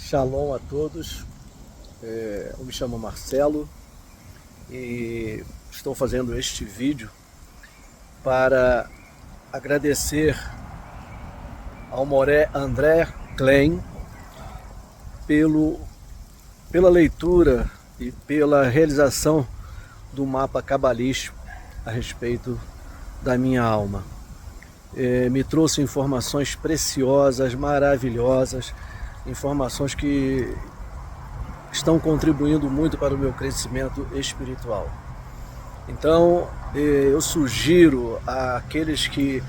Shalom a todos, eu me chamo Marcelo e estou fazendo este vídeo para agradecer ao Moré André Klein pela leitura e pela realização do mapa cabalístico a respeito da minha alma. Me trouxe informações preciosas, maravilhosas, informações que estão contribuindo muito para o meu crescimento espiritual. Então, eu sugiro àqueles que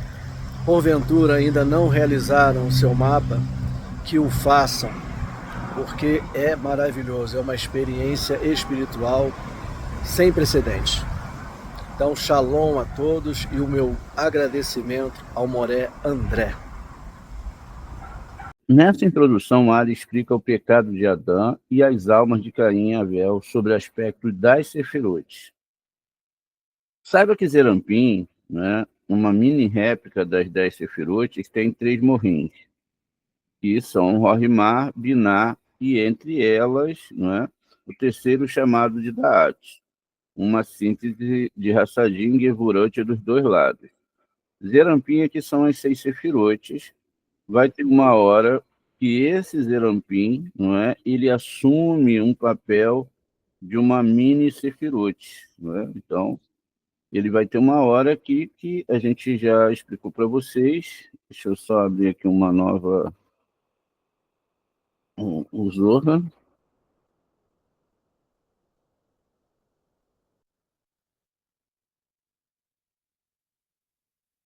porventura ainda não realizaram o seu mapa, que o façam, porque é maravilhoso, é uma experiência espiritual sem precedentes. Então, shalom a todos e o meu agradecimento ao Moré André. Nessa introdução, Ali explica o pecado de Adão e as almas de Caim e Abel sobre aspectos das Sefirotes. Saiba que Zerampim, né, uma mini réplica das 10 Sefirotes, tem 3 morrinhos, que são Rohimar, Binah e, entre elas, né, o terceiro chamado de Daat, uma síntese de Hassadim e Gevurot dos dois lados. Zerampim é que são as 6 Sefirotes. Vai ter uma hora que esse Zerampim, não é, ele assume um papel de uma mini Sefirote, não é? Então, ele vai ter uma hora aqui que a gente já explicou para vocês. Deixa eu só abrir aqui uma nova o Zohar.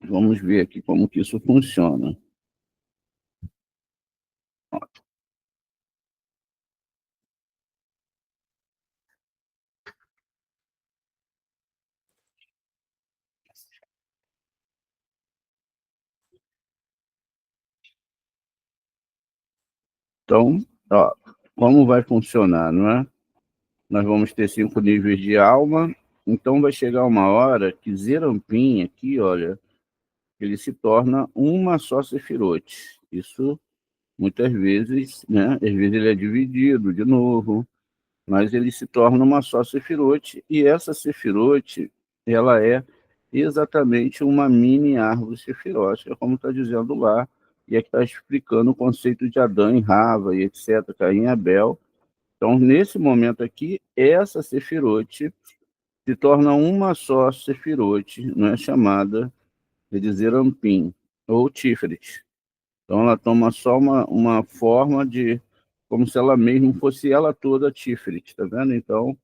Vamos ver aqui como que isso funciona. Então, ó, como vai funcionar, não é? Nós vamos ter 5 níveis de alma, então vai chegar uma hora que Zerampim aqui, olha, ele se torna uma só Sefirote. Isso, muitas vezes, né? Às vezes ele é dividido de novo, mas ele se torna uma só Sefirote, e essa Sefirote, ela é exatamente uma mini árvore sefirot, como está dizendo lá, e é que está explicando o conceito de Adão e Rava, e etc., Caim e Abel. Então, nesse momento aqui, essa Sefirote se torna uma só Sefirote, não é chamada de Zerampim, ou Tiferet. Então, ela toma só uma forma de, como se ela mesma fosse ela toda Tiferet, tá vendo? Então,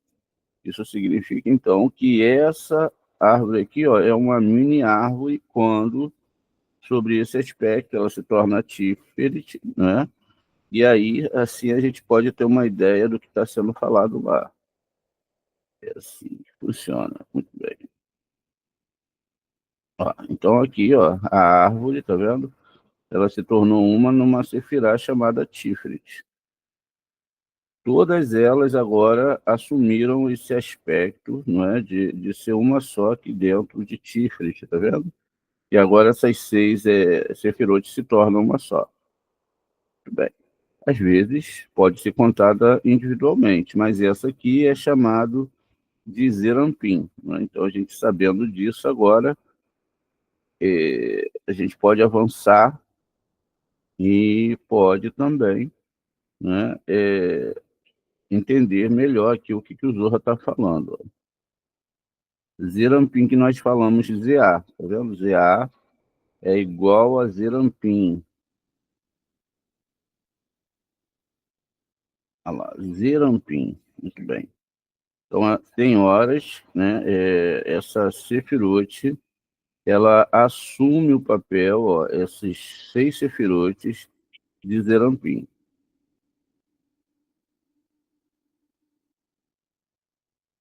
isso significa, então, que essa árvore aqui, ó, é uma mini árvore quando, sobre esse aspecto, ela se torna Tiferet, né? E aí, assim, a gente pode ter uma ideia do que está sendo falado lá. É assim que funciona, muito bem. Ó, então, aqui, ó, a árvore, tá vendo? Ela se tornou uma numa sefirá chamada Tiferet. Todas elas agora assumiram esse aspecto, não é, de ser uma só aqui dentro de Tiferet, tá vendo? E agora essas 6 sefirot se tornam uma só. Muito bem. Às vezes pode ser contada individualmente, mas essa aqui é chamado de Zerampim, né? Então, a gente sabendo disso agora, a gente pode avançar e pode também, né, entender melhor aqui o que o Zohar está falando. Zerampim que nós falamos ZA, tá vendo? ZA é igual a Zerampim. Olha lá, Zerampim, muito bem. Então, tem horas, né, essa Sefirot, ela assume o papel, ó, esses 6 Sefirotes de Zerampim.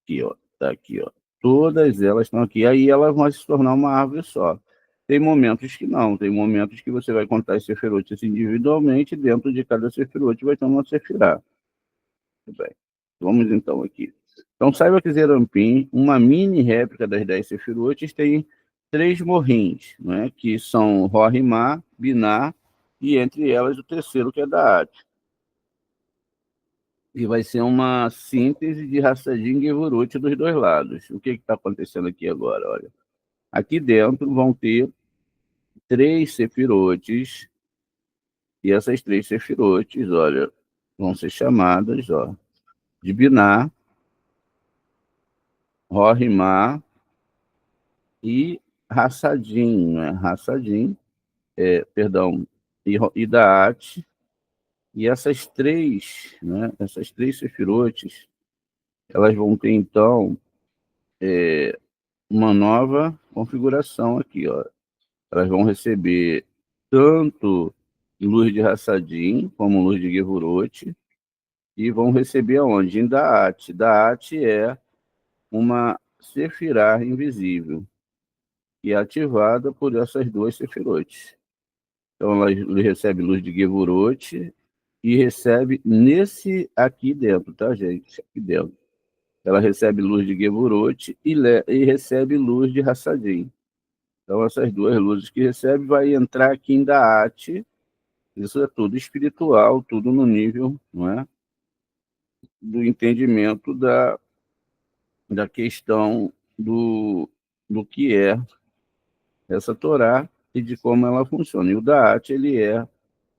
Aqui, ó, tá aqui, ó. Todas elas estão aqui, aí elas vão se tornar uma árvore só. Tem momentos que não, tem momentos que você vai contar as Sefirotes individualmente, dentro de cada Sefirot vai ter uma Sefirá. Muito bem. Vamos então aqui. Então, saiba que Zerampim, uma mini réplica das 10 Sefirotes, tem 3 morrinhos, né, que são Rorimá, Biná, e entre elas o terceiro, que é Daat. E vai ser uma síntese de Hassadim e Gevurot dos dois lados. O que está acontecendo aqui agora? Olha, aqui dentro vão ter 3 Sefirotes, e essas 3 Sefirotes, olha, vão ser chamadas, ó, de Biná, Rorimá e Hassadim, né? Hassadim, perdão, e Daat. E essas 3, né, essas 3 Sefirotes, elas vão ter, então, uma nova configuração aqui, ó. Elas vão receber tanto luz de Hassadim, como luz de Gevurot, e vão receber aonde? Em Daat. Daat é uma Sefirah invisível, que é ativada por essas 2 Sefirotes. Então, ela recebe luz de Gevurot e recebe nesse aqui dentro, tá, gente? Aqui dentro. Ela recebe luz de Gevurot e recebe luz de Hassadim. Então, essas 2 luzes que recebe vai entrar aqui em Daat. Isso é tudo espiritual, tudo no nível, não é, do entendimento da questão do que é essa Torá e de como ela funciona. E o Daat, ele é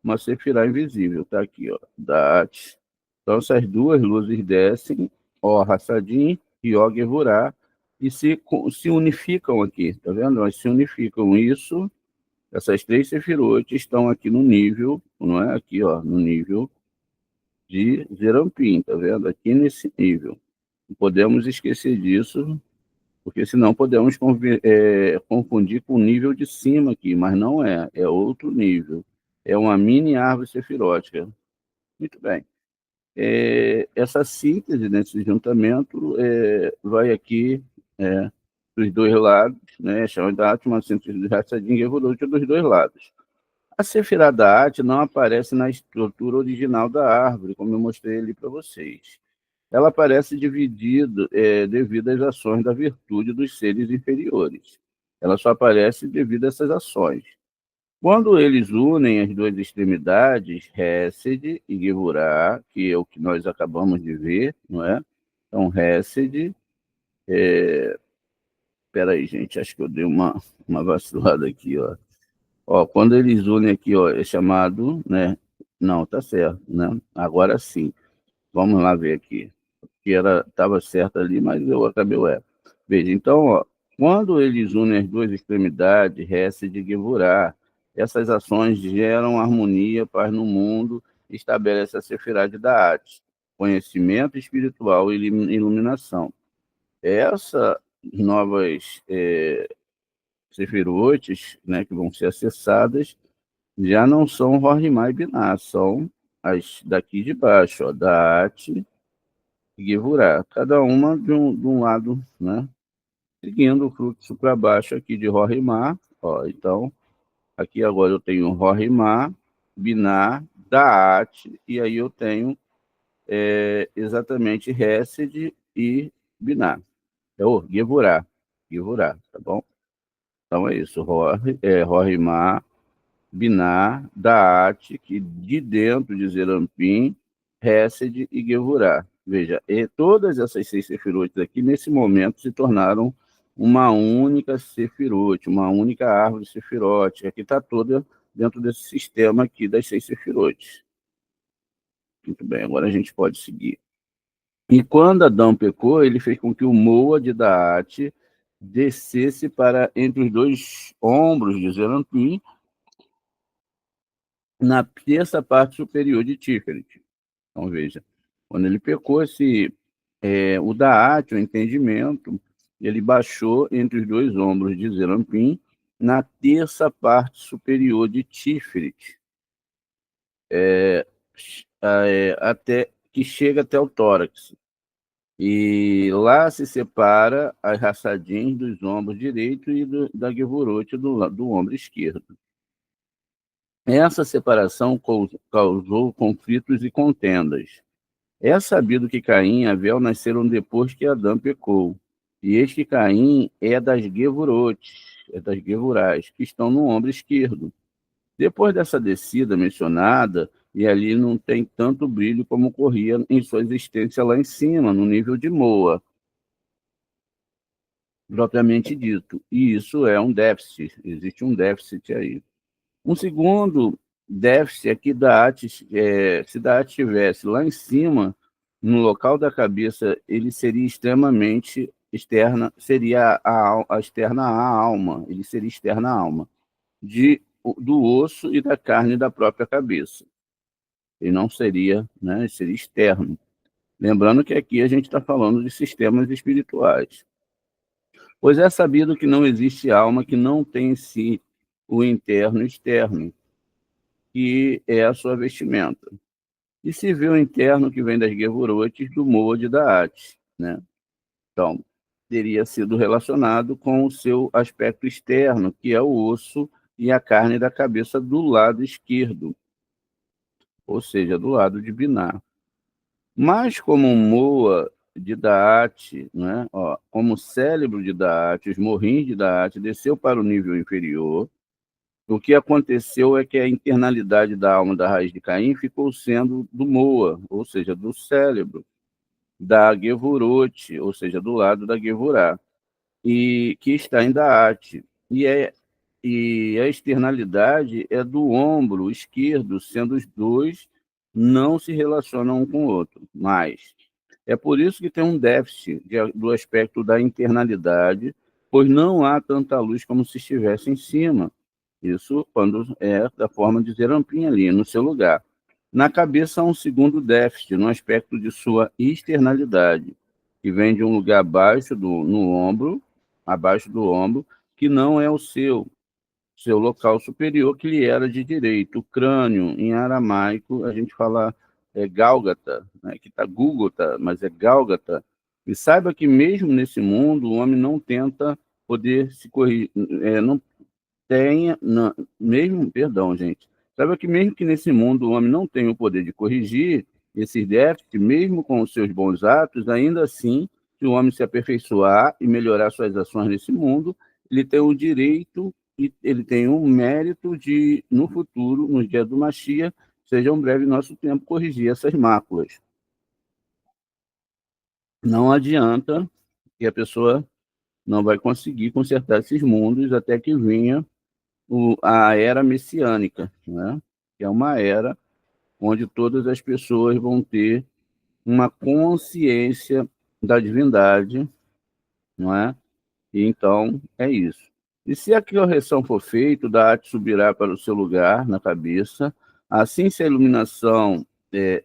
uma Sefirah invisível, tá aqui, ó, Daat. Então, essas 2 luzes descem, ó, Hassadim e ó, Gevurah, e se unificam aqui, tá vendo? Elas se unificam. Isso, essas 3 Sefirot estão aqui no nível, não é? Aqui, ó, no nível de Zerampim, tá vendo? Aqui nesse nível. Não podemos esquecer disso, porque senão podemos confundir com o nível de cima aqui, mas não é, é outro nível. É uma mini árvore sefirótica. Muito bem. Essa síntese nesse juntamento vai aqui dos 2 lados, né? Chama de arte uma síntese de Hassadim e Gevurot dos 2 lados. A Sefirah Daat não aparece na estrutura original da árvore, como eu mostrei ali para vocês. Ela aparece dividida devido às ações da virtude dos seres inferiores. Ela só aparece devido a essas ações. Quando eles unem as 2 extremidades, Hesed e Gevurah, que é o que nós acabamos de ver, não é? Então, Hesed... Espera aí, gente, acho que eu dei uma vacilada aqui, ó. Ó, quando eles unem aqui, ó, é chamado, né? Não, tá certo, né? Agora sim. Vamos lá ver aqui. Que estava certo ali, mas eu acabei o E. Veja, então, ó, quando eles unem as 2 extremidades, Hesed e Gevurah, essas ações geram harmonia, paz no mundo, estabelece a Sefirah de Daat, conhecimento espiritual e iluminação. Essas novas Sefirotes, né, que vão ser acessadas, já não são Rorimá e Biná, são as daqui de baixo, ó, Daat e Gevurah, cada uma de um lado, né? Seguindo o fluxo para baixo aqui de Rorimá, ó, então, aqui agora eu tenho Rorimá, Biná, Daat, e aí eu tenho exatamente Hesed e Biná, Gevurah, Gevurah, tá bom? Então é isso, Rorimá, Biná, Daat, que de dentro de Zerampim, Hesed e Gevurah. Veja, todas essas 6 sefirotes aqui, nesse momento, se tornaram uma única sefirote, uma única árvore sefirótica, que está toda dentro desse sistema aqui das 6 sefirotes. Muito bem, agora a gente pode seguir. E quando Adão pecou, ele fez com que o Moa de Daat descesse para entre os dois ombros de Zerampim, na terça parte superior de Tiferet. Então, veja, quando ele pecou, o Da'at, o entendimento, ele baixou entre os dois ombros de Zerampim, na terça parte superior de Tiferet, até que chega até o tórax. E lá se separa as Hassadim dos ombros direito e da Gevurot do ombro esquerdo. Essa separação causou conflitos e contendas. É sabido que Caim e Abel nasceram depois que Adão pecou. E eis que Caim é das Gevurot, é das Gevurás, que estão no ombro esquerdo. Depois dessa descida mencionada, e ali não tem tanto brilho como ocorria em sua existência lá em cima, no nível de Moa, propriamente dito. E isso é um déficit, existe um déficit aí. Um segundo déficit é que se Da'at estivesse lá em cima, no local da cabeça, ele seria extremamente externa, seria a externa à alma, ele seria externa à alma, do osso e da carne da própria cabeça. Ele não seria, né, ele seria externo. Lembrando que aqui a gente está falando de sistemas espirituais. Pois é sabido que não existe alma que não tem em si o interno e externo, que é a sua vestimenta. E se vê o interno que vem das Gevurotes do Moa de Da'at, né? Então, teria sido relacionado com o seu aspecto externo, que é o osso e a carne da cabeça do lado esquerdo, ou seja, do lado de Biná. Mas como Moa de Da'at, né? Como o cérebro de Da'at, os morrins de Da'at, desceu para o nível inferior, o que aconteceu é que a internalidade da alma da raiz de Caim ficou sendo do Moa, ou seja, do cérebro, da Gevurot, ou seja, do lado da Gevurá, e que está em Da'at. E a externalidade é do ombro esquerdo, sendo os dois não se relacionam um com o outro. Mas é por isso que tem um déficit do aspecto da internalidade, pois não há tanta luz como se estivesse em cima. Isso quando é da forma de Zerampim ali, no seu lugar. Na cabeça há um segundo déficit, no aspecto de sua externalidade, que vem de um lugar no ombro, abaixo do ombro, que não é o seu local superior, que lhe era de direito. O crânio, em aramaico, a gente fala Gálgata, né, que está Gúgota, mas é Gálgata. E saiba que mesmo nesse mundo, o homem não tenta poder se corrigir, não tenha, não, mesmo, perdão, gente, saiba que mesmo que nesse mundo o homem não tenha o poder de corrigir esses déficits, mesmo com os seus bons atos, ainda assim, se o homem se aperfeiçoar e melhorar suas ações nesse mundo, ele tem o direito e ele tem o mérito de, no futuro, nos dias do Mashiach, seja um breve nosso tempo, corrigir essas máculas. Não adianta que a pessoa não vai conseguir consertar esses mundos até que venha a era messiânica, né? Que é uma era onde todas as pessoas vão ter uma consciência da divindade, não é? E então é isso. E se a correção for feita, o Da'at subirá para o seu lugar na cabeça, assim se a iluminação,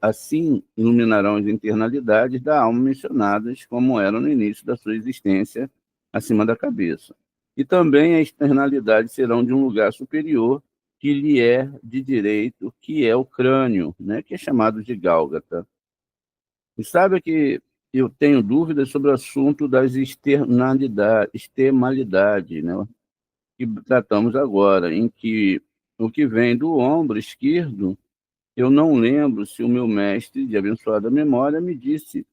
assim iluminarão as internalidades da alma mencionadas, como eram no início da sua existência, acima da cabeça. E também a externalidade serão de um lugar superior, que lhe é de direito, que é o crânio, né, que é chamado de Gálgata. E sabe que eu tenho dúvidas sobre o assunto das externalidade, né, que tratamos agora, em que o que vem do ombro esquerdo, eu não lembro se o meu mestre de abençoada memória me disse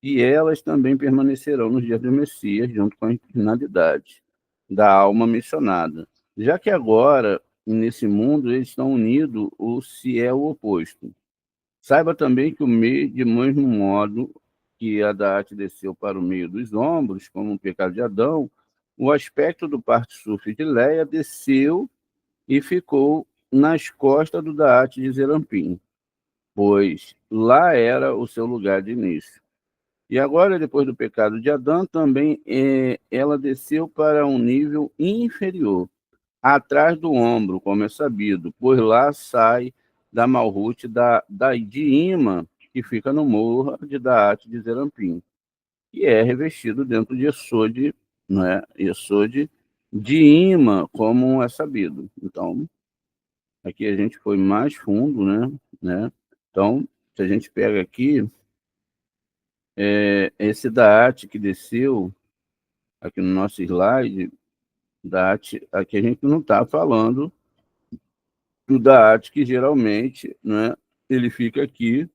que elas também permanecerão nos dias do Messias, junto com a eternidade da alma mencionada. Já que agora, nesse mundo, eles estão unidos, ou se é o oposto. Saiba também que de mesmo modo que a Da'at desceu para o meio dos ombros, como um pecado de Adão, o aspecto do Partsuf de Leia desceu e ficou nas costas do Da'at de Zerampim, pois lá era o seu lugar de início. E agora, depois do pecado de Adão, também ela desceu para um nível inferior, atrás do ombro, como é sabido, pois lá sai da Malhut de Ima, que fica no morro de Daat de Zerampim, que é revestido dentro de Esode, não é? Esode de Ima, como é sabido. Então, aqui a gente foi mais fundo, né? Então, se a gente pega aqui, esse Daat que desceu aqui no nosso slide, Daat, aqui a gente não está falando do Daat que geralmente, né, ele fica aqui,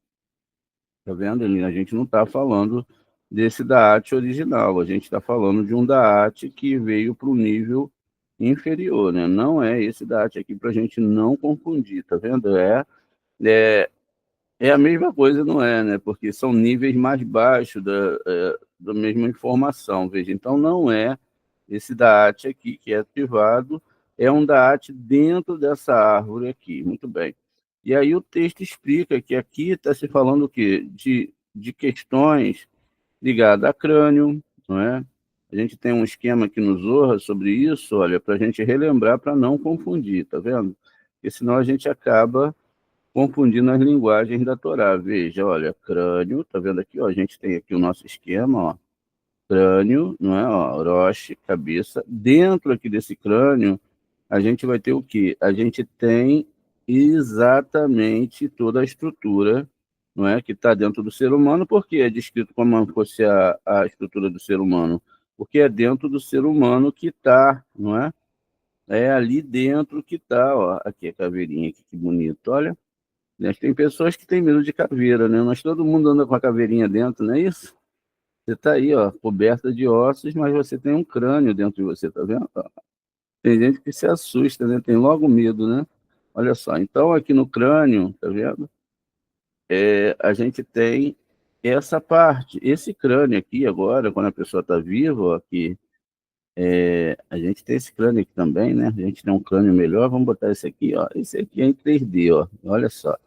tá vendo? A gente não está falando desse Daat original, a gente está falando de um Daat que veio para o nível inferior, né? Não é esse Daat aqui para a gente não confundir, tá vendo? É, é a mesma coisa, não é, né? Porque são níveis mais baixos da mesma informação, veja. Então, não é esse Daat aqui que é ativado, é um Daat dentro dessa árvore aqui. Muito bem. E aí o texto explica que aqui está se falando o quê? De questões ligadas a crânio, não é? A gente tem um esquema aqui no Zohar sobre isso, olha, para a gente relembrar, para não confundir, tá vendo? Porque senão a gente acaba confundindo as linguagens da Torá. Veja, olha, crânio, tá vendo aqui, ó, a gente tem aqui o nosso esquema, ó, crânio, não é, ó, roche, cabeça. Dentro aqui desse crânio, a gente vai ter o quê? A gente tem exatamente toda a estrutura, não é, que está dentro do ser humano. Por que é descrito como se fosse a estrutura do ser humano? Porque é dentro do ser humano que está, não é? É ali dentro que está, ó, aqui a caveirinha, aqui, que bonito, olha. Né? Tem pessoas que têm medo de caveira, né? Mas todo mundo anda com a caveirinha dentro, não é isso? Você está aí, ó, coberta de ossos, mas você tem um crânio dentro de você, tá vendo? Tem gente que se assusta, né? Tem logo medo, né? Olha só, então aqui no crânio, tá vendo? A gente tem essa parte, esse crânio aqui agora, quando a pessoa está viva, ó, aqui, a gente tem esse crânio aqui também, né? A gente tem um crânio melhor, vamos botar esse aqui, ó. Esse aqui é em 3D, ó. Olha só.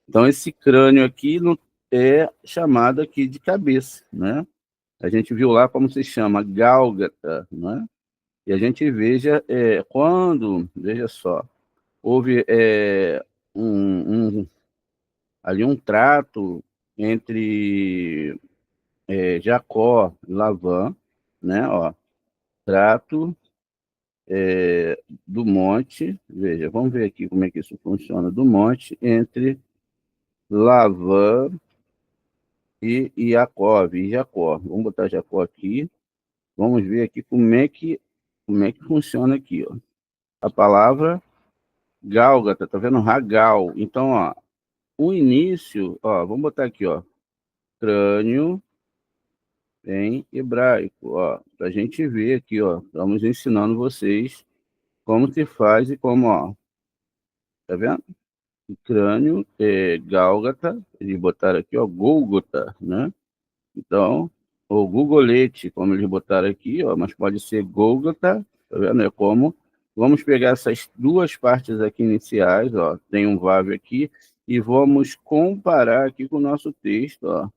Então, esse crânio aqui é chamado aqui de cabeça, né? A gente viu lá como se chama, gálgata, né? E a gente veja, veja só, houve ali um trato entre Jacó e Labã, né? Ó, trato do monte, veja, vamos ver aqui como é que isso funciona, do monte entre Labã e Jacob, e Jacó. Vamos botar Jacó aqui. Vamos ver aqui como é que funciona aqui, ó. A palavra Gálgata, tá vendo? Ragal. Então, ó, o início, ó, vamos botar aqui, ó, crânio em hebraico, ó, pra gente ver aqui, ó. Estamos ensinando vocês como se faz e como, ó, tá vendo? O crânio é Gálgata, eles botaram aqui, ó, Gólgota, né? Então, ou Gugolete, como eles botaram aqui, ó, mas pode ser Gólgota, tá vendo? É como. Vamos pegar essas duas partes aqui iniciais, ó, tem um vav aqui, e vamos comparar aqui com o nosso texto, ó.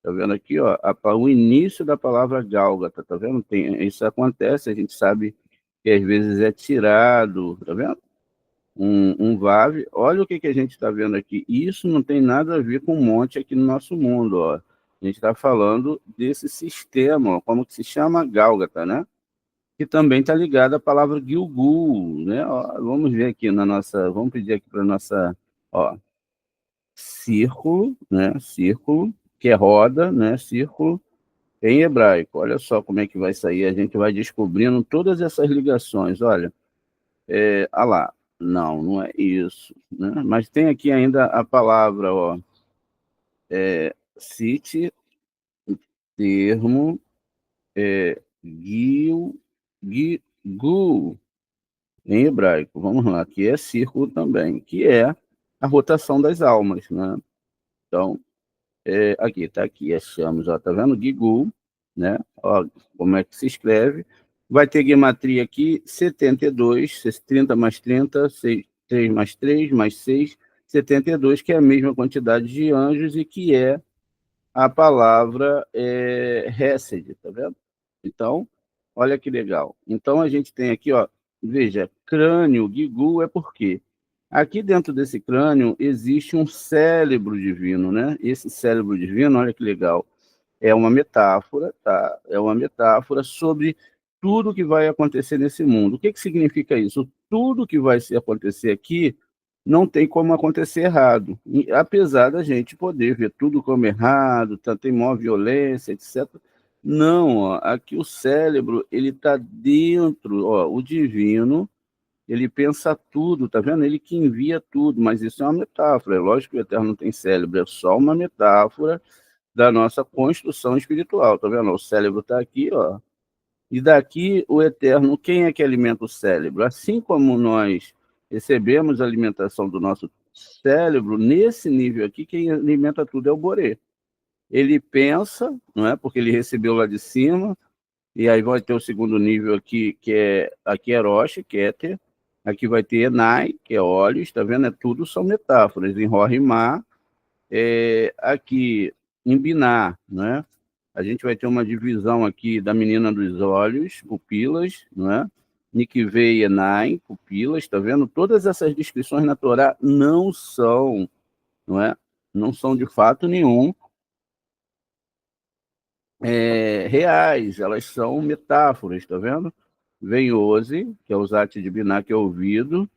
Tá vendo aqui, ó, o início da palavra Gálgata, tá vendo? Isso acontece, a gente sabe que às vezes é tirado, tá vendo? Um vav. Olha o que a gente está vendo aqui. Isso não tem nada a ver com um monte aqui no nosso mundo, ó. A gente está falando desse sistema, ó, como que se chama Gálgata, né? Que também está ligado à palavra Gilgul, né? Ó, vamos ver aqui vamos pedir aqui para nossa, ó, círculo, né? Círculo, que é roda, né? Círculo em hebraico. Olha só como é que vai sair. A gente vai descobrindo todas essas ligações. Olha, ah lá, não é isso, né? Mas tem aqui ainda a palavra, ó, cite, termo, gil, gu, em hebraico. Vamos lá, que é círculo também, que é a rotação das almas, né? Então, aqui, está aqui, achamos, ó, tá vendo? Gigu, né? Ó, como é que se escreve. Vai ter gematria aqui, 72, 30 mais 30, 3 mais 3, mais 6, 72, que é a mesma quantidade de anjos e que é a palavra Hesed, tá vendo? Então, olha que legal. Então, a gente tem aqui, ó, veja, crânio, Gigu é por quê? Aqui dentro desse crânio existe um cérebro divino, né? Esse cérebro divino, olha que legal, é uma metáfora, tá? É uma metáfora sobre tudo que vai acontecer nesse mundo. O que que significa isso? Tudo que vai se acontecer aqui não tem como acontecer errado. E, apesar da gente poder ver tudo como errado, tem maior violência, etc. Não, ó, aqui o cérebro, ele está dentro, ó, o divino, ele pensa tudo, tá vendo? Ele que envia tudo, mas isso é uma metáfora. É lógico que o Eterno não tem cérebro, é só uma metáfora da nossa construção espiritual, tá vendo? O cérebro está aqui, ó. E daqui o Eterno, quem é que alimenta o cérebro? Assim como nós recebemos a alimentação do nosso cérebro, nesse nível aqui, quem alimenta tudo é o Borê. Ele pensa, não é? Porque ele recebeu lá de cima, e aí vai ter o segundo nível aqui, que é aqui é Rosh, Keter, aqui vai ter Enai, que é olhos, tá vendo? É tudo são metáforas. Em Rorimá, aqui em Biná, né? A gente vai ter uma divisão aqui da menina dos olhos, pupilas, né? Nikvei Enai, pupilas, tá vendo? Todas essas descrições na Torá não são, não é? Não são de fato nenhum reais, elas são metáforas, tá vendo? Vem Ose, que é o Zat de Biná, que é ouvido,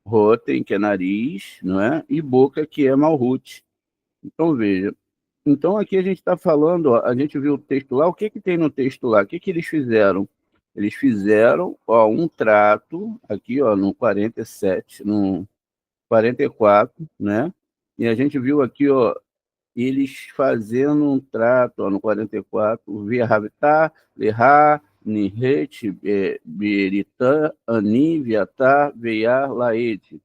Rotem, que é nariz, não é? E boca, que é Malhut. Então, veja. Então, aqui a gente está falando, ó, a gente viu o texto lá, o que, que tem no texto lá? O que, que eles fizeram? Eles fizeram, ó, um trato, aqui, ó, no 47, no 44, né? E a gente viu aqui, ó, eles fazendo um trato, ó, no 44, Via Rabitá, Lerá, Nihet, Beritã, Ani, Viatá, Veiar, Laete.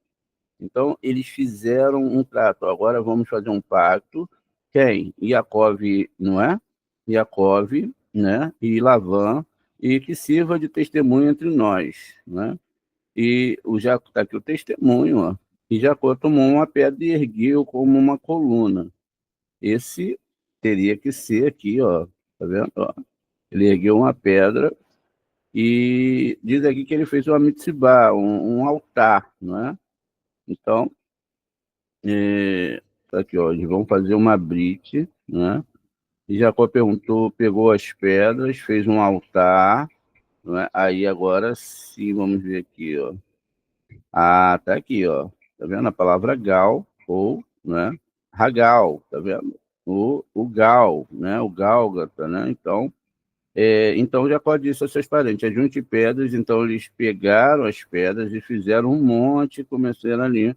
Então, eles fizeram um trato. Agora vamos fazer um pacto. Quem? Yaakov, não é? Yaakov, né? E Lavã, e que sirva de testemunho entre nós, né? E o Jacó, está aqui o testemunho, ó. E Jacó tomou uma pedra e ergueu como uma coluna. Esse teria que ser aqui, ó. Tá vendo? Ó. Ele ergueu uma pedra e diz aqui que ele fez uma mitzvah, um altar, não é? Então, tá aqui, ó, eles vão fazer uma brite, né? E Jacó perguntou, pegou as pedras, fez um altar, né? Aí agora sim, vamos ver aqui, ó. Ah, tá aqui, ó. Tá vendo a palavra gal, ou, né? Ragal, tá vendo? O gal, né? O Gálgata, né? Então Jacó disse aos seus parentes, ajunte pedras, então eles pegaram as pedras e fizeram um monte e começaram ali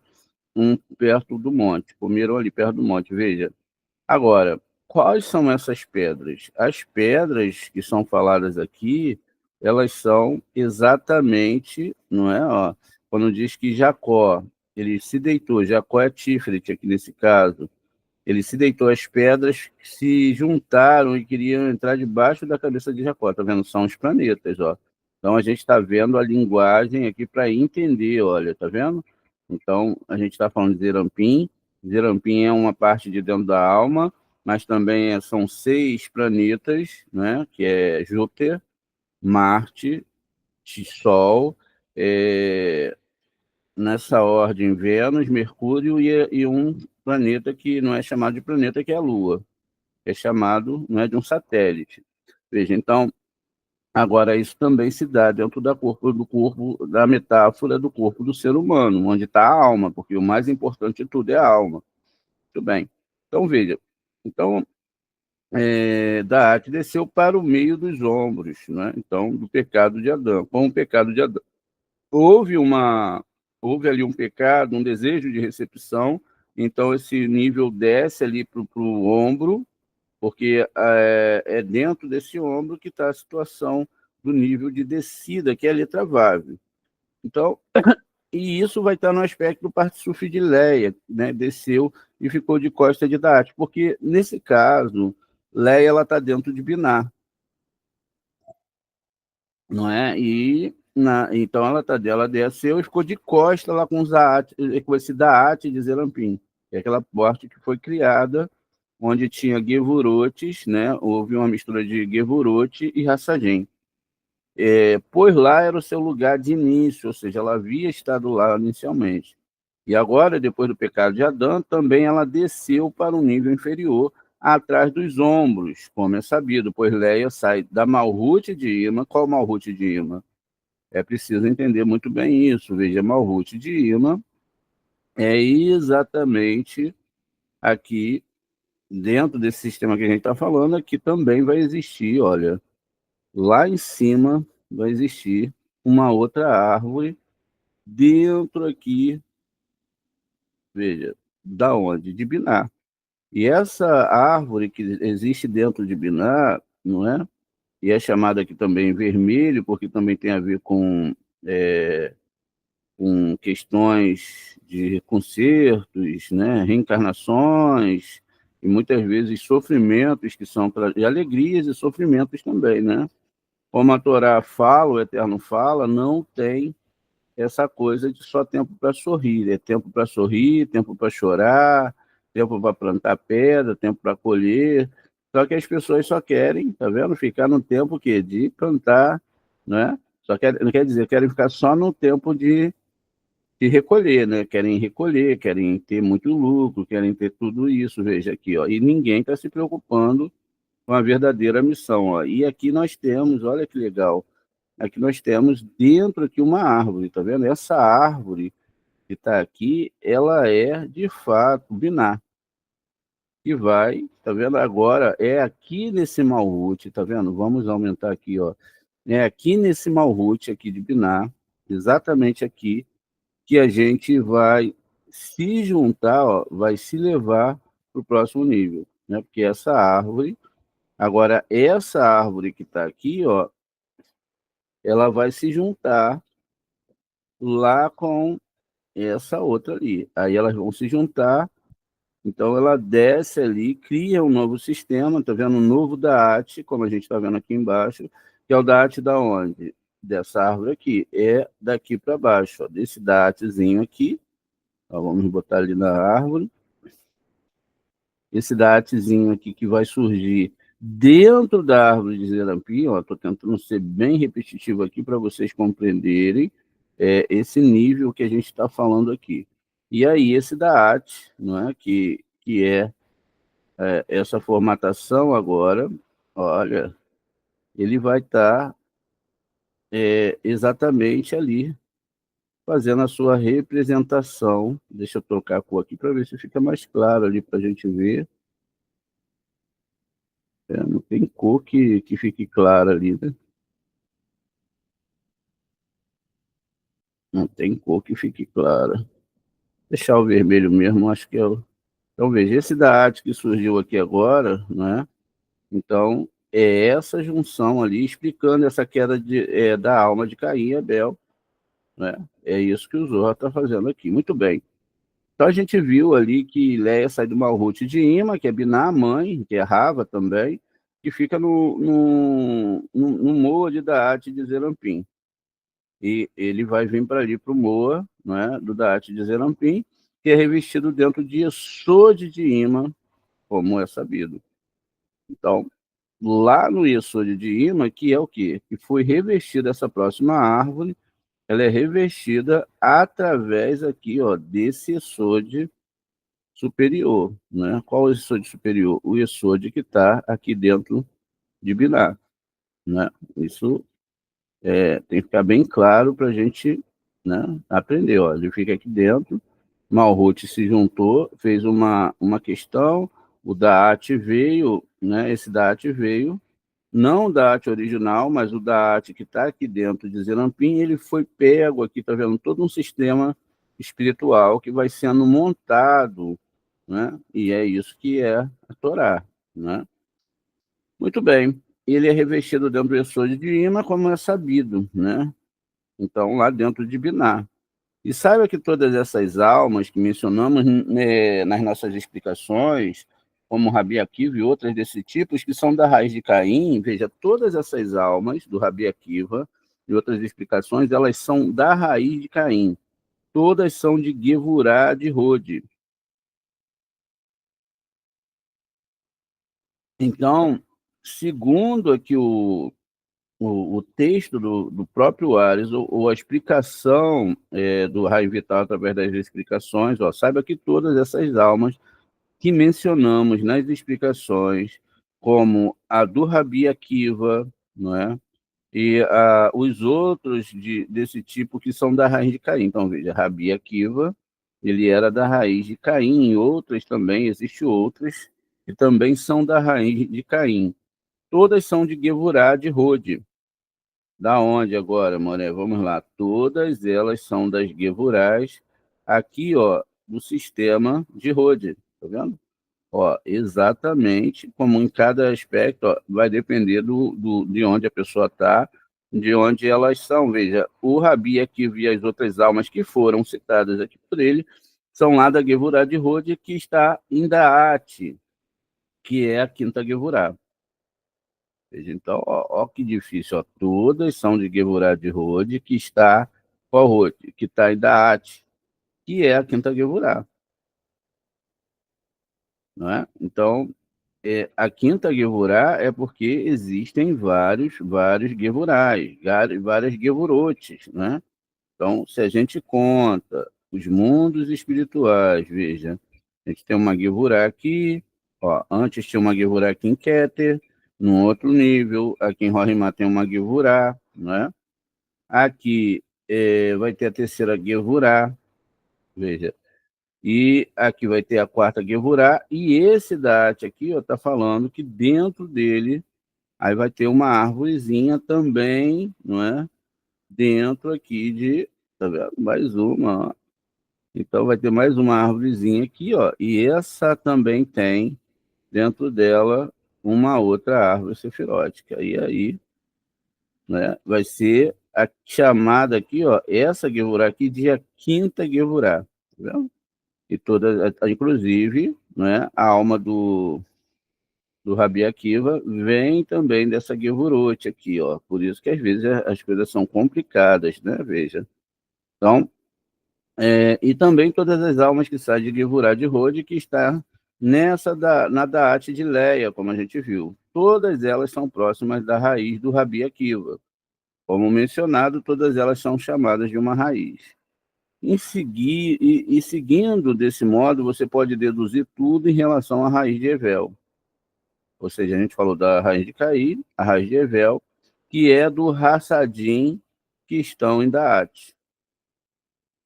perto do monte, comeram ali perto do monte, veja. Agora, quais são essas pedras? As pedras que são faladas aqui, elas são exatamente, não é? Ó, quando diz que Jacó, ele se deitou, Jacó é Tiferet aqui nesse caso, ele se deitou, as pedras se juntaram e queriam entrar debaixo da cabeça de Jacó, tá vendo? São os planetas, ó. Então a gente está vendo a linguagem aqui para entender, olha, tá vendo? Então a gente está falando de Zerampim. Zerampim é uma parte de dentro da alma, mas também são 6 planetas, né? Que é Júpiter, Marte, Sol, nessa ordem Vênus, Mercúrio e um planeta que não é chamado de planeta, que é a Lua, é chamado, não é, de um satélite. Veja, então, agora isso também se dá dentro do corpo, da metáfora do corpo do ser humano, onde está a alma, porque o mais importante de tudo é a alma. Muito bem. Então, veja, então, Daate desceu para o meio dos ombros, né? Então, do pecado de Adão. Com o pecado de Adão, houve uma houve ali um pecado, um desejo de recepção, então esse nível desce ali para o ombro, porque é dentro desse ombro que está a situação do nível de descida, que é a letra Vav. Então, e isso vai estar no aspecto do particípio de Leia, né? Desceu e ficou de costa de Date, porque nesse caso, Leia ela está dentro de Biná, não é? Então ela desceu e ficou de costa lá com esse Daat de Zerampim, que é aquela porta que foi criada onde tinha Gevurotes, né? Houve uma mistura de Gevurote e Hassadim. Pois lá era o seu lugar de início, ou seja, ela havia estado lá inicialmente. E agora, depois do pecado de Adão, também ela desceu para um nível inferior, atrás dos ombros, como é sabido, pois Leia sai da Malhute de Irma. Qual Malhute de Irma? É preciso entender muito bem isso. Veja, Malhute de Irma é exatamente aqui, dentro desse sistema que a gente está falando, aqui também vai existir, olha, lá em cima vai existir uma outra árvore dentro aqui, veja, da onde? De Biná. E essa árvore que existe dentro de Biná, não é? E é chamada aqui também vermelho, porque também tem a ver é, com questões de concertos, né? Reencarnações, e muitas vezes sofrimentos que são, e alegrias e sofrimentos também, né? Como a Torá fala, o Eterno fala, não tem essa coisa de só tempo para sorrir. É tempo para sorrir, tempo para chorar, tempo para plantar pedra, tempo para colher. Só que as pessoas só querem, tá vendo? Ficar no tempo que de plantar, né? Não quer dizer, querem ficar só no tempo de recolher, né? Querem recolher, querem ter muito lucro, querem ter tudo isso, veja aqui, ó. E ninguém está se preocupando com a verdadeira missão, ó. E aqui nós temos, olha que legal, aqui nós temos dentro aqui uma árvore, tá vendo? Essa árvore que está aqui, ela é de fato binar, que vai, tá vendo? Agora é aqui nesse Malhute, tá vendo? Vamos aumentar aqui, ó. É aqui nesse Malhute aqui de binar, exatamente aqui, que a gente vai se juntar, ó, vai se levar para o próximo nível, né? Porque essa árvore, agora essa árvore que está aqui, ó, ela vai se juntar lá com essa outra ali. Aí elas vão se juntar, então ela desce ali, cria um novo sistema, tá vendo? Um novo DAAT, como a gente está vendo aqui embaixo, que é o DAAT da onde? Dessa árvore aqui, é daqui para baixo, ó, desse DAATzinho aqui, ó, vamos botar ali na árvore, esse DAATzinho aqui que vai surgir dentro da árvore de Zerampim, ó, estou tentando ser bem repetitivo aqui para vocês compreenderem esse nível que a gente está falando aqui. E aí esse DAAT, não é, que é essa formatação agora, olha, ele vai estar exatamente ali, fazendo a sua representação. Deixa eu trocar a cor aqui para ver se fica mais claro ali para a gente ver. Não tem cor que fique clara ali, né? Não tem cor que fique clara. Deixar o vermelho mesmo, acho que é o... Então, veja, esse da arte que surgiu aqui agora, né? Então, é essa junção ali, explicando essa queda da alma de Caim e Abel, né? É isso que o Zohar está fazendo aqui. Muito bem. Então, a gente viu ali que Leia sai do Malhute de Ima, que é Biná, mãe, que é Rava também, que fica no Moa de Daat de Zerampim. E ele vai vir para ali, para o Moa, né, do Daat de Zerampim, que é revestido dentro de Yesod de Ima, como é sabido. Então, lá no Yesod de Ima, que é o quê? Que foi revestida essa próxima árvore, ela é revestida através aqui, ó, desse Yesod superior, né? Qual é o Yesod superior? O Yesod que está aqui dentro de Biná, né? Isso tem que ficar bem claro para a gente, né, aprender. Ó. Ele fica aqui dentro, Malhute se juntou, fez uma questão, o Daat veio, né, esse Daat veio, não o Daat original, mas o Daat que está aqui dentro de Zerampim, ele foi pego aqui, está vendo, todo um sistema espiritual que vai sendo montado, né, e é isso que é a Torá, né? Muito bem. Ele é revestido dentro do Yesod de Ima, como é sabido, né? Então, lá dentro de Biná. E saiba que todas essas almas que mencionamos nas nossas explicações, como Rabi Akiva e outras desse tipo, que são da raiz de Caim, veja, todas essas almas do Rabi Akiva e outras explicações, elas são da raiz de Caim. Todas são de Gevurá de Rode. Então, segundo aqui o texto do próprio Ares, ou a explicação do raio vital através das explicações, ó, saiba que todas essas almas que mencionamos nas explicações, como a do Rabi Akiva, não é? E os outros desse tipo que são da raiz de Caim. Então, veja, Rabi Akiva, ele era da raiz de Caim, e outras também, existem outras, que também são da raiz de Caim. Todas são de Gevurá, de Rode. Da onde agora, Moré? Vamos lá. Todas elas são das Gevurás, aqui, ó, do sistema de Rode. Tá vendo? Ó, exatamente, como em cada aspecto, ó, vai depender de onde a pessoa está, de onde elas são. Veja, o Rabi aqui e as outras almas que foram citadas aqui por ele, são lá da Gevurá de Rode, que está em Daat, que é a quinta Gevurá. Veja, então, ó, que difícil, ó, todas são de Gevurá de Rode, que está, qual Rode? Que está em Daat, que é a quinta Gevurá, não é? Então, a quinta Gevurá é porque existem vários Gevurais, várias Gevurotes, né? Então, se a gente conta os mundos espirituais, veja, a gente tem uma Gevurá aqui, ó, antes tinha uma Gevurá aqui em Keter, num outro nível, aqui em Rorimá tem uma Gevurá, né? Aqui vai ter a terceira Gevurá, veja, e aqui vai ter a quarta Gevurá, e esse Date aqui está falando que dentro dele aí vai ter uma árvorezinha também, não é? Dentro aqui de, tá vendo? Mais uma, ó. Então vai ter mais uma árvorezinha aqui, ó, e essa também tem dentro dela uma outra árvore sefirótica. E aí, né, vai ser a chamada aqui, ó, essa Gevurá aqui de a quinta Gevurá, tá vendo? E toda, inclusive, né, a alma do Rabi Akiva vem também dessa Gevurot aqui, ó. Por isso que às vezes as coisas são complicadas, né? Veja. Então, e também todas as almas que saem de Gevurah de Rode, que está na Daat de Leia, como a gente viu. Todas elas são próximas da raiz do Rabi Akiva. Como mencionado, todas elas são chamadas de uma raiz. Seguindo desse modo, você pode deduzir tudo em relação à raiz de Evel. Ou seja, a gente falou da raiz de Caí, a raiz de Evel, que é do Hassadim que estão em Daat.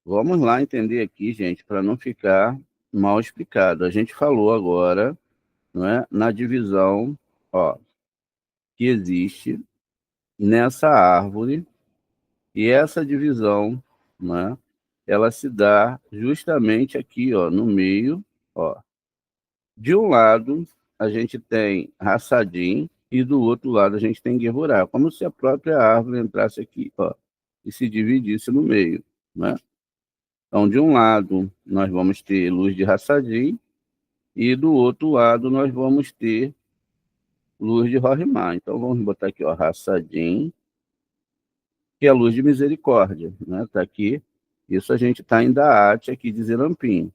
Vamos lá entender aqui, gente, para não ficar mal explicado. A gente falou agora, não é, na divisão, ó, que existe nessa árvore, e essa divisão, não é, ela se dá justamente aqui, ó, no meio, ó. De um lado, a gente tem Hassadim, e do outro lado a gente tem Gevurah, como se a própria árvore entrasse aqui, ó, e se dividisse no meio, né? Então, de um lado, nós vamos ter luz de Hassadim, e do outro lado nós vamos ter luz de Rorimá. Então, vamos botar aqui, ó, Hassadim, que é a luz de misericórdia, né? Tá aqui. Isso a gente está em Daat, aqui de Zerampim.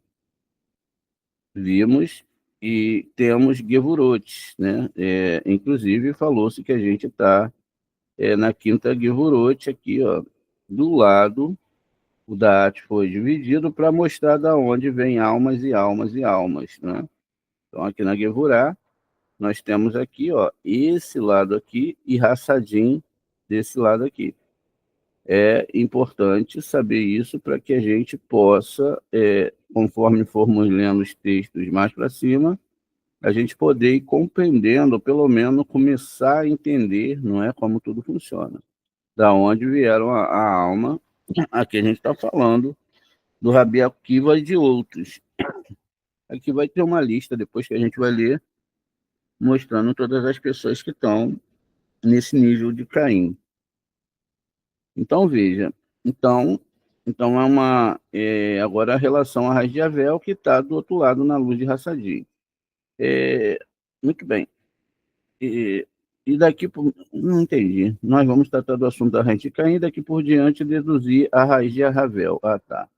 Vimos e temos Gevurot, né? Inclusive, falou-se que a gente está na quinta Gevurot aqui, ó, do lado. O Daat foi dividido para mostrar da onde vem almas e almas e almas, né? Então, aqui na Gevurah, nós temos aqui, ó, esse lado aqui e Hassadim desse lado aqui. É importante saber isso para que a gente possa, conforme formos lendo os textos mais para cima, a gente poder ir compreendendo, ou pelo menos começar a entender, não é, como tudo funciona. Da onde vieram a alma, aqui a gente está falando do Rabi Akiva e de outros. Aqui vai ter uma lista, depois que a gente vai ler, mostrando todas as pessoas que estão nesse nível de Caim. Então, veja, então agora a relação a raiz de Avel, que está do outro lado na luz de Hassadim. Muito bem. E daqui por... Não entendi. Nós vamos tratar do assunto da raiz de Caim, e daqui por diante deduzir a raiz de Avel. Ah, tá.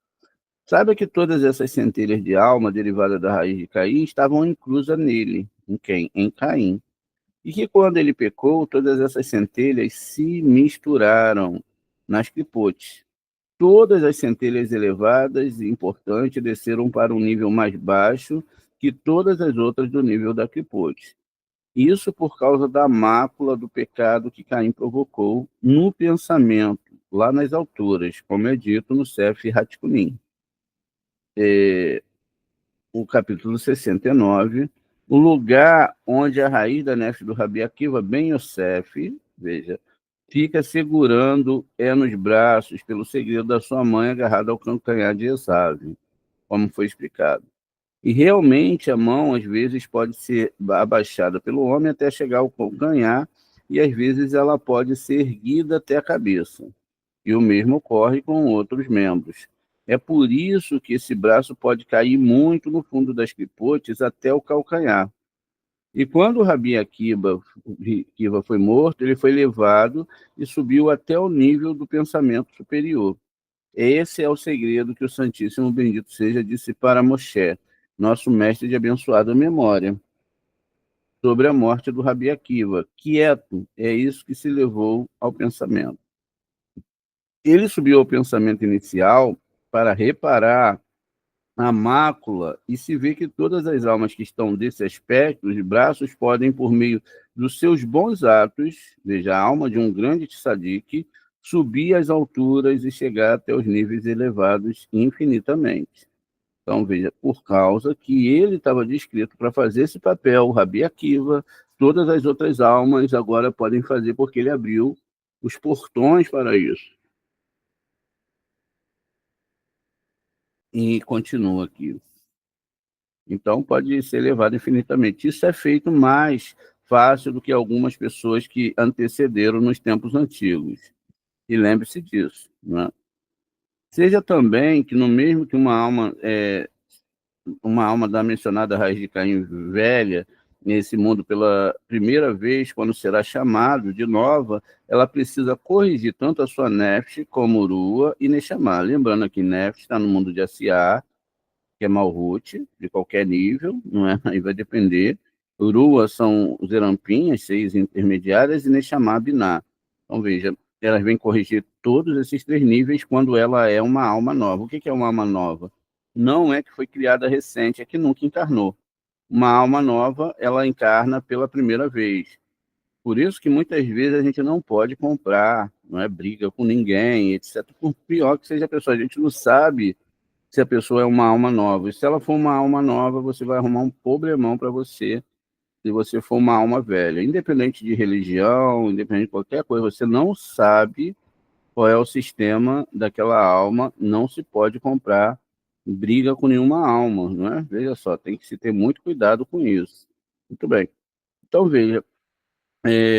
Saiba que todas essas centelhas de alma derivadas da raiz de Caim estavam inclusas nele. Em quem? Em Caim. e que quando ele pecou, todas essas centelhas se misturaram nas clipotes. Todas as centelhas elevadas e importantes desceram para um nível mais baixo que todas as outras do nível da clipote. Isso por causa da mácula do pecado que Caim provocou no pensamento, lá nas alturas, como é dito no Sefer Hatkunim. O capítulo 69, o lugar onde a raiz da nefesh do Rabi Akiva, Ben Yosef, veja, fica segurando nos braços pelo segredo da sua mãe agarrada ao calcanhar de Esav, como foi explicado. E realmente a mão, às vezes, pode ser abaixada pelo homem até chegar ao calcanhar, e às vezes ela pode ser erguida até a cabeça. E o mesmo ocorre com outros membros. É por isso que esse braço pode cair muito no fundo das clipotes até o calcanhar. E quando o Rabi Akiva foi morto, ele foi levado e subiu até o nível do pensamento superior. Esse é o segredo que o Santíssimo Bendito Seja disse para Moshe, nosso mestre de abençoada memória, sobre a morte do Rabi Akiva. Quieto, é isso que se levou ao pensamento. Ele subiu ao pensamento inicial para reparar a mácula e se vê que todas as almas que estão desse aspecto, os braços podem, por meio dos seus bons atos, veja, a alma de um grande tzadik, subir às alturas e chegar até os níveis elevados infinitamente. Então, veja, por causa que ele estava descrito para fazer esse papel, o Rabi Akiva, todas as outras almas agora podem fazer porque ele abriu os portões para isso. E continua aqui. Então, pode ser elevado infinitamente. Isso é feito mais fácil do que algumas pessoas que antecederam nos tempos antigos. E lembre-se disso. Né? Seja também que, no mesmo que uma alma da mencionada raiz de Caim velha, nesse mundo pela primeira vez, quando será chamado de nova, ela precisa corrigir tanto a sua nefesh como Urua e Neshama. Lembrando que nefesh está no mundo de Asiá, que é Malhut, de qualquer nível, não é? Aí vai depender. Urua são os Erampim, 6 intermediárias, e Neshama, Biná. Então, veja, elas vêm corrigir todos esses 3 níveis quando ela é uma alma nova. O que é uma alma nova? Não é que foi criada recente, é que nunca encarnou. Uma alma nova, ela encarna pela primeira vez. Por isso que muitas vezes a gente não pode comprar, não é briga com ninguém, etc. Por pior que seja a pessoa, a gente não sabe se a pessoa é uma alma nova. E se ela for uma alma nova, você vai arrumar um problemão para você, se você for uma alma velha. Independente de religião, independente de qualquer coisa, você não sabe qual é o sistema daquela alma, não se pode comprar briga com nenhuma alma, não é? Veja só, tem que se ter muito cuidado com isso. Muito bem. Então, veja,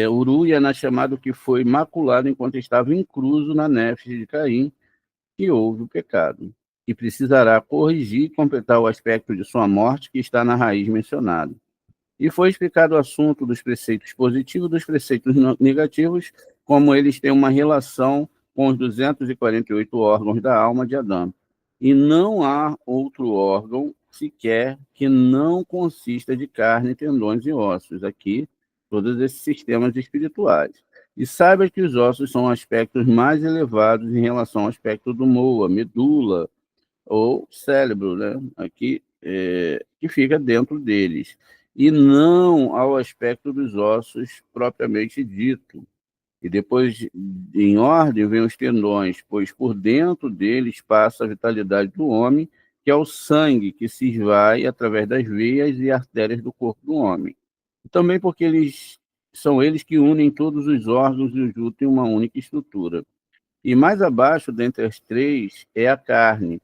Uruia, na chamada que foi maculado enquanto estava incluso na nefesh de Caim, que houve o pecado, e precisará corrigir e completar o aspecto de sua morte que está na raiz mencionada. E foi explicado o assunto dos preceitos positivos e dos preceitos negativos, como eles têm uma relação com os 248 órgãos da alma de Adão. E não há outro órgão sequer que não consista de carne, tendões e ossos. Aqui, todos esses sistemas espirituais. E saiba que os ossos são aspectos mais elevados em relação ao aspecto do moa, medula ou cérebro, né? Aqui, que fica dentro deles, e não ao aspecto dos ossos propriamente dito. E depois, em ordem, vem os tendões, pois por dentro deles passa a vitalidade do homem, que é o sangue que se esvai através das veias e artérias do corpo do homem. E também porque são eles que unem todos os órgãos e os juntam em uma única estrutura. E mais abaixo, dentre as 3, é a carne.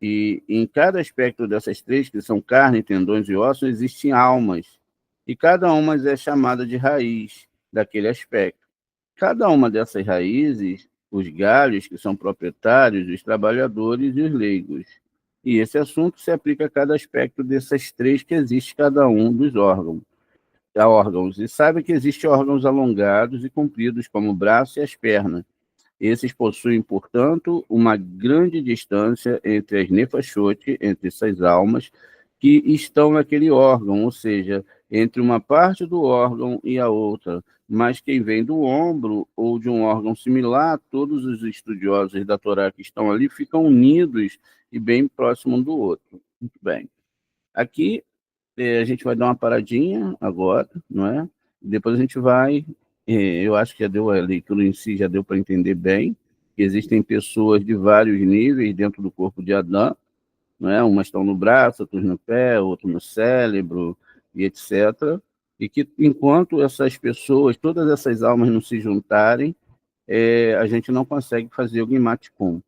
E em cada aspecto dessas 3, que são carne, tendões e ossos, existem almas. E cada uma é chamada de raiz daquele aspecto. Cada uma dessas raízes, os galhos, que são proprietários, os trabalhadores e os leigos. E esse assunto se aplica a cada aspecto dessas 3 que existe cada um dos órgãos. E sabe que existem órgãos alongados e compridos, como o braço e as pernas. Esses possuem, portanto, uma grande distância entre as nefashot, entre essas almas, que estão naquele órgão, ou seja, entre uma parte do órgão e a outra, mas quem vem do ombro ou de um órgão similar, todos os estudiosos da Torá que estão ali ficam unidos e bem próximo um do outro. Muito bem. Aqui a gente vai dar uma paradinha agora, não é? Depois a gente vai, eu acho que já deu a leitura em si, já deu para entender bem, que existem pessoas de vários níveis dentro do corpo de Adão, não é? Umas estão no braço, outras no pé, outras no cérebro, e etc. E que enquanto essas pessoas, todas essas almas não se juntarem, a gente não consegue fazer o Guimat Kum.